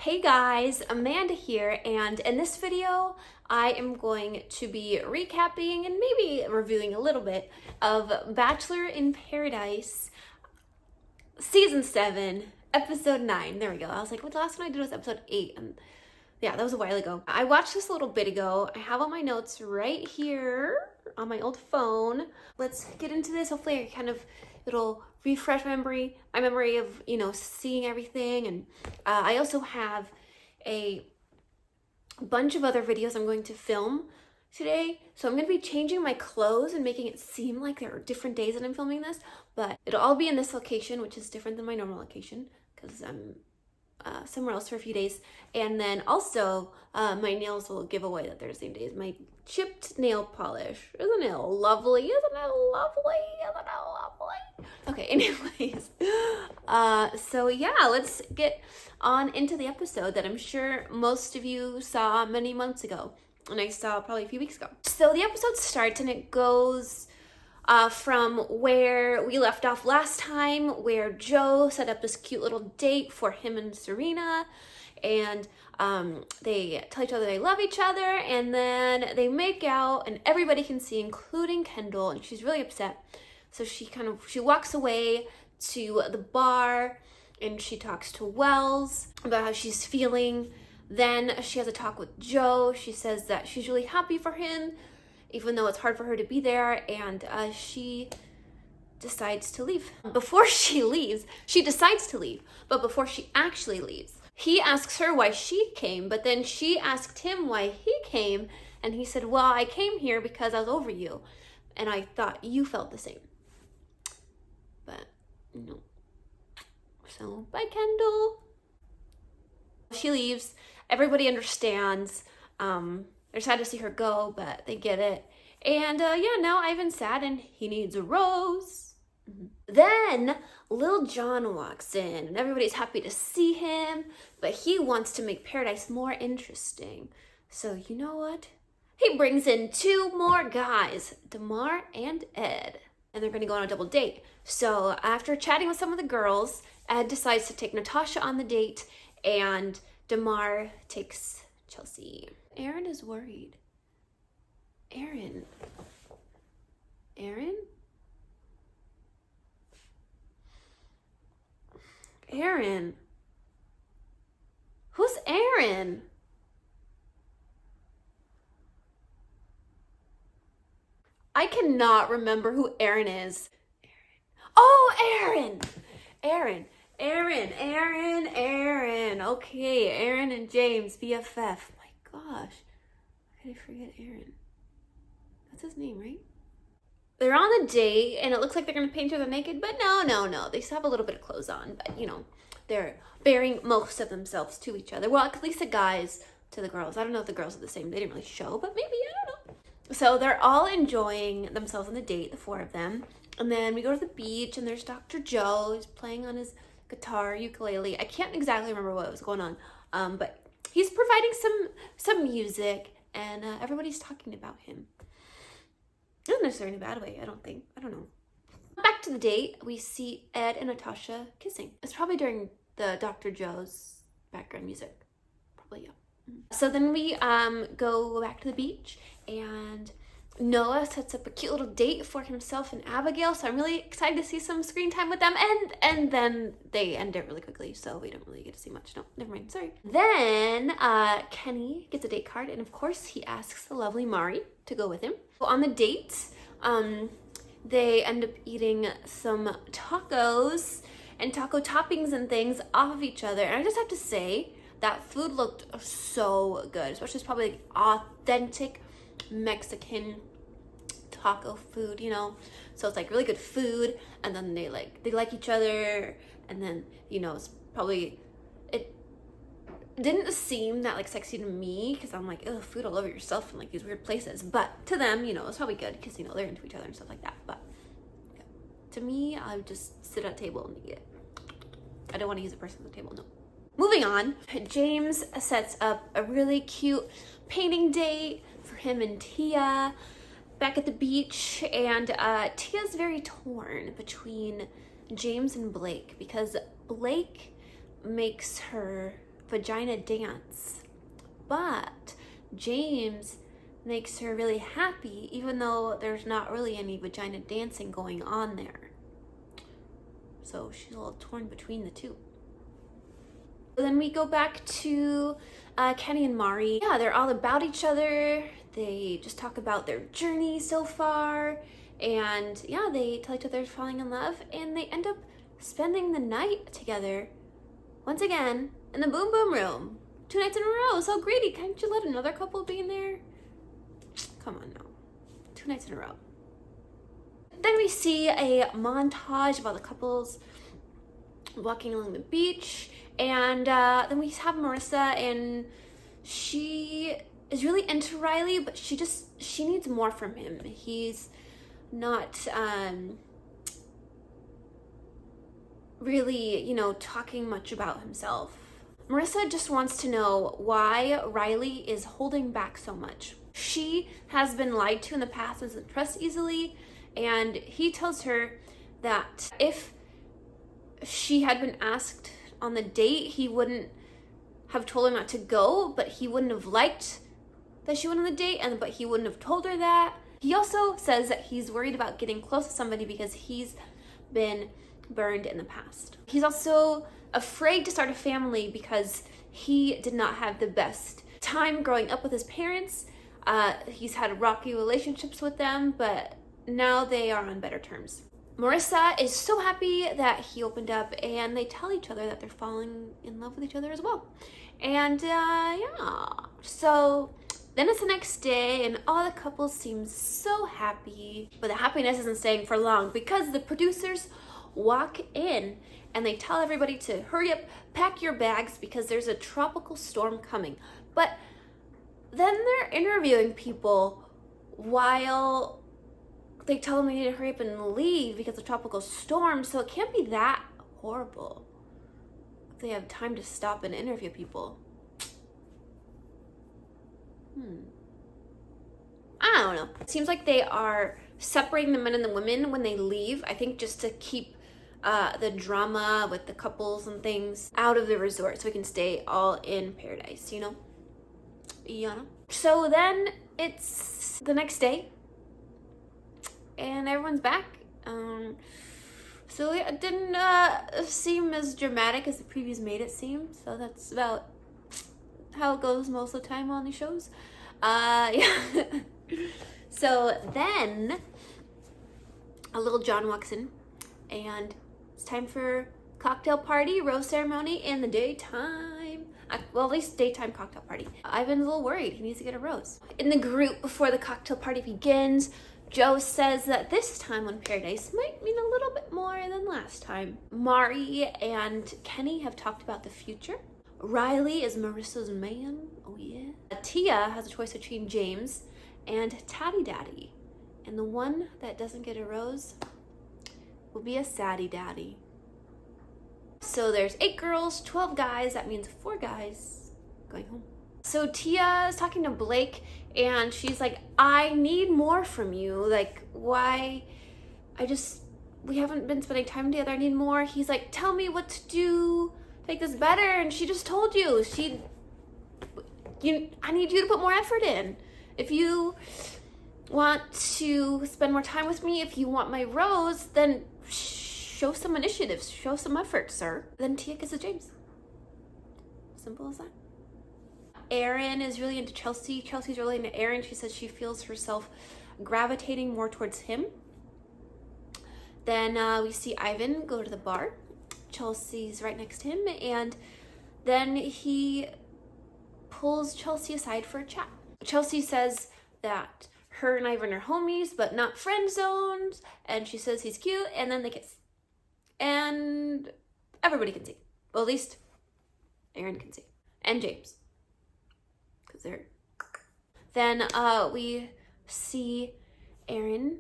Hey guys, Amanda here, and in this video I am going to be recapping and maybe reviewing a little bit of Bachelor in Paradise Season 7, Episode 9. There we go. I was like, what the last one I did was Episode 8, and yeah, that was a while ago. I watched this a little bit ago. I have all my notes right here on my old phone. Let's get into this. Hopefully it'll refresh my memory of, seeing everything. And I also have a bunch of other videos I'm going to film today. So I'm going to be changing my clothes and making it seem like there are different days that I'm filming this, but it'll all be in this location, which is different than my normal location because I'm somewhere else for a few days. And then also my nails will give away that they're the same days. My chipped nail polish. Isn't it lovely? Isn't it lovely? Isn't it lovely? Okay, anyways. So yeah, let's get on into the episode that I'm sure most of you saw many months ago. And I saw probably a few weeks ago. So the episode starts and it goes from where we left off last time, where Joe set up this cute little date for him and Serena, and they tell each other they love each other, and then they make out, and everybody can see, including Kendall, and she's really upset. So she walks away to the bar, and she talks to Wells about how she's feeling. Then she has a talk with Joe. She says that she's really happy for him, even though it's hard for her to be there, and she decides to leave. Before she leaves, she decides to leave, but before she actually leaves, he asks her why she came, but then she asked him why he came, and he said, well, I came here because I was over you, and I thought you felt the same. But, no. So, bye, Kendall. She leaves. Everybody understands. They're sad to see her go, but they get it. And now Ivan's sad and he needs a rose. Then Lil Jon walks in and everybody's happy to see him, but he wants to make Paradise more interesting. So you know what? He brings in two more guys, Damar and Ed, and they're going to go on a double date. So after chatting with some of the girls, Ed decides to take Natasha on the date and Damar takes Chelsea. Aaron is worried. Aaron? Who's Aaron? I cannot remember who Aaron is. Oh, Aaron! Aaron. Okay, Aaron and James, BFF. My gosh, how did I forget Aaron? That's his name, right? They're on the date, and it looks like they're gonna paint each other naked, but no. They still have a little bit of clothes on, but they're bearing most of themselves to each other. Well, at least the guys to the girls. I don't know if the girls are the same. They didn't really show, but maybe, I don't know. So they're all enjoying themselves on the date, the four of them. And then we go to the beach, and there's Dr. Joe. He's playing on his guitar, ukulele. I can't exactly remember what was going on, but he's providing some music, and everybody's talking about him. Not necessarily in a bad way, I don't think. I don't know. Back to the date, we see Ed and Natasha kissing. It's probably during the Dr. Joe's background music. Probably, yeah. So then we go back to the beach, and Noah sets up a cute little date for himself and Abigail, so I'm really excited to see some screen time with them, and then they end it really quickly, so we don't really get to see much. No, never mind, sorry. Then Kenny gets a date card, and of course he asks the lovely Mari to go with him. On the date, they end up eating some tacos and taco toppings and things off of each other, and I just have to say that food looked so good, especially it's probably like authentic Mexican taco food, so it's like really good food, and then they like each other, and then it's probably, it didn't seem that like sexy to me because I'm like, oh, food all over yourself in like these weird places, but to them, it's probably good because they're into each other and stuff like that. But yeah. To me, I would just sit at a table and eat it. I don't want to use a person at the table, no. Moving on, James sets up a really cute painting date for him and Tia back at the beach, and Tia's very torn between James and Blake because Blake makes her vagina dance. But James makes her really happy, even though there's not really any vagina dancing going on there. So she's a little torn between the two. Then we go back to Kenny and Mari. Yeah, they're all about each other. They just talk about their journey so far. And yeah, they tell each other they're falling in love. And they end up spending the night together, once again, in the Boom Boom Room. 2 nights in a row. So greedy. Can't you let another couple be in there? Come on now. 2 nights in a row. Then we see a montage of all the couples walking along the beach. And then we have Marissa, and she is really into Riley, but she needs more from him. He's not really, you know, talking much about himself. Marissa just wants to know why Riley is holding back so much. She has been lied to in the past, doesn't trust easily, and he tells her that if she had been asked on the date, he wouldn't have told her not to go, but he wouldn't have liked that she went on the date, but he wouldn't have told her that. He also says that he's worried about getting close to somebody because he's been burned in the past. He's also afraid to start a family because he did not have the best time growing up with his parents. He's had rocky relationships with them, but now they are on better terms. Marissa is so happy that he opened up, and they tell each other that they're falling in love with each other as well. And yeah, so then it's the next day, and all the couples seem so happy, but the happiness isn't staying for long because the producers walk in and they tell everybody to hurry up, pack your bags because there's a tropical storm coming. But then they're interviewing people while they tell them they need to hurry up and leave because of tropical storm, so it can't be that horrible if they have time to stop and interview people. I don't know. It seems like they are separating the men and the women when they leave, I think just to keep the drama with the couples and things out of the resort so we can stay all in paradise, you know? So then it's the next day, and everyone's back. So it didn't seem as dramatic as the previews made it seem. So that's about how it goes most of the time on these shows. Yeah. So then a little John walks in, and it's time for cocktail party, rose ceremony in the daytime. Well, at least daytime cocktail party. Ivan's a little worried. He needs to get a rose. In the group before the cocktail party begins, Joe says that this time on Paradise might mean a little bit more than last time. Mari and Kenny have talked about the future. Riley is Marissa's man. Oh yeah. Tia has a choice between James and Tatty Daddy. And the one that doesn't get a rose will be a Saddy Daddy. So there's 8 girls, 12 guys. That means 4 guys going home. So Tia is talking to Blake, and she's like, I need more from you. Like, why? We haven't been spending time together. I need more. He's like, tell me what to do to make this better. And she just told you. I need you to put more effort in. If you want to spend more time with me, if you want my rose, then show some initiative, show some effort, sir. Then Tia kisses James. Simple as that. Erin is really into Chelsea. Chelsea's really into Erin. She says she feels herself gravitating more towards him. Then we see Ivan go to the bar. Chelsea's right next to him, and then he pulls Chelsea aside for a chat. Chelsea says that her and Ivan are homies, but not friend zones, and she says he's cute, and then they kiss. And everybody can see. Well, at least Erin can see. And James. Because they're... Then we see Erin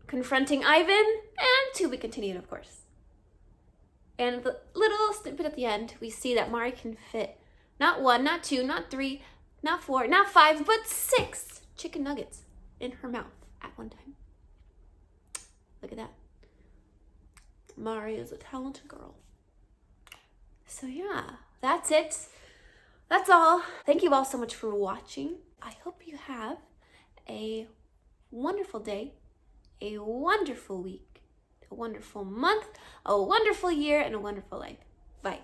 confronting Ivan, and to be continued, of course. And the little snippet at the end, we see that Mari can fit not 1, not 2, not 3, not 4, not 5, but 6 chicken nuggets in her mouth at one time. Look at that. Mari is a talented girl. So yeah, that's it. That's all. Thank you all so much for watching. I hope you have a wonderful day, a wonderful week, a wonderful month, a wonderful year, and a wonderful life. Bye.